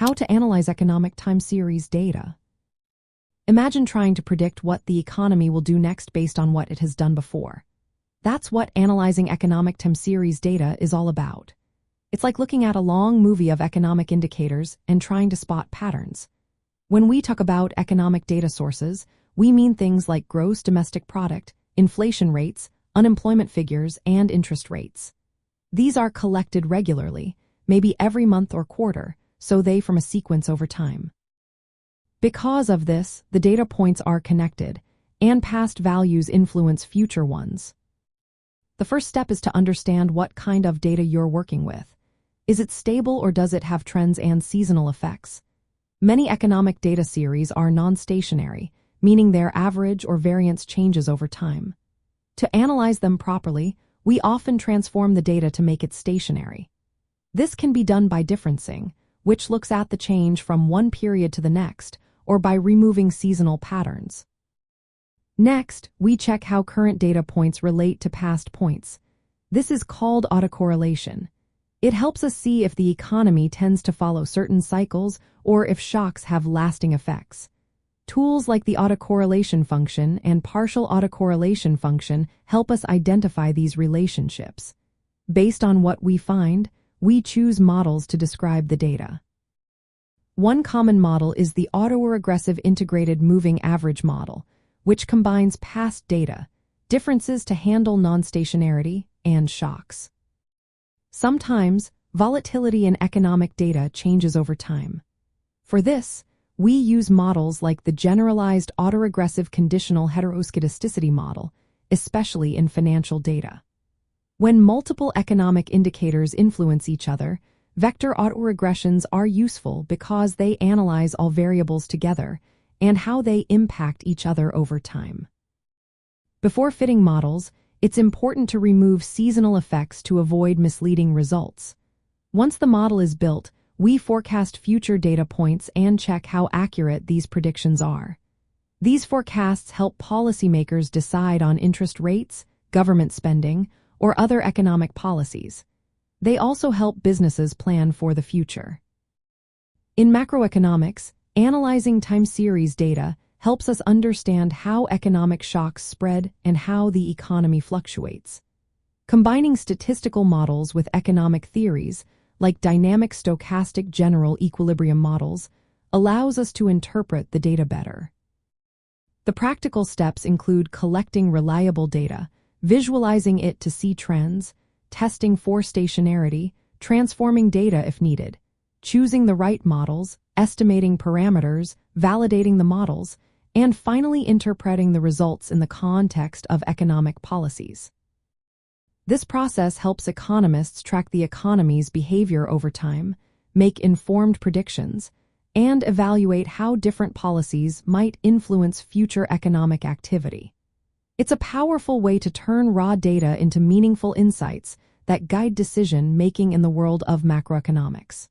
How to analyze economic time series data. Imagine trying to predict what the economy will do next based on what it has done before. That's what analyzing economic time series data is all about. It's like looking at a long movie of economic indicators and trying to spot patterns. When we talk about economic data sources, we mean things like gross domestic product, inflation rates, unemployment figures, and interest rates. These are collected regularly, maybe every month or quarter, so they form a sequence over time. Because of this, the data points are connected, and past values influence future ones. The first step is to understand what kind of data you're working with. Is it stable or does it have trends and seasonal effects? Many economic data series are non-stationary, meaning their average or variance changes over time. To analyze them properly, we often transform the data to make it stationary. This can be done by differencing, which looks at the change from one period to the next, or by removing seasonal patterns. Next, we check how current data points relate to past points. This is called autocorrelation. It helps us see if the economy tends to follow certain cycles or if shocks have lasting effects. Tools like the autocorrelation function and partial autocorrelation function help us identify these relationships. Based on what we find, we choose models to describe the data. One common model is the autoregressive integrated moving average model, which combines past data, differences to handle non-stationarity, and shocks. Sometimes, volatility in economic data changes over time. For this, we use models like the generalized autoregressive conditional heteroscedasticity model, especially in financial data. When multiple economic indicators influence each other, vector autoregressions are useful because they analyze all variables together and how they impact each other over time. Before fitting models, it's important to remove seasonal effects to avoid misleading results. Once the model is built, we forecast future data points and check how accurate these predictions are. These forecasts help policymakers decide on interest rates, government spending, or other economic policies. They also help businesses plan for the future. In macroeconomics, analyzing time series data helps us understand how economic shocks spread and how the economy fluctuates. Combining statistical models with economic theories, like dynamic stochastic general equilibrium models, allows us to interpret the data better. The practical steps include collecting reliable data, visualizing it to see trends, testing for stationarity, transforming data if needed, choosing the right models, estimating parameters, validating the models, and finally interpreting the results in the context of economic policies. This process helps economists track the economy's behavior over time, make informed predictions, and evaluate how different policies might influence future economic activity. It's a powerful way to turn raw data into meaningful insights that guide decision-making in the world of macroeconomics.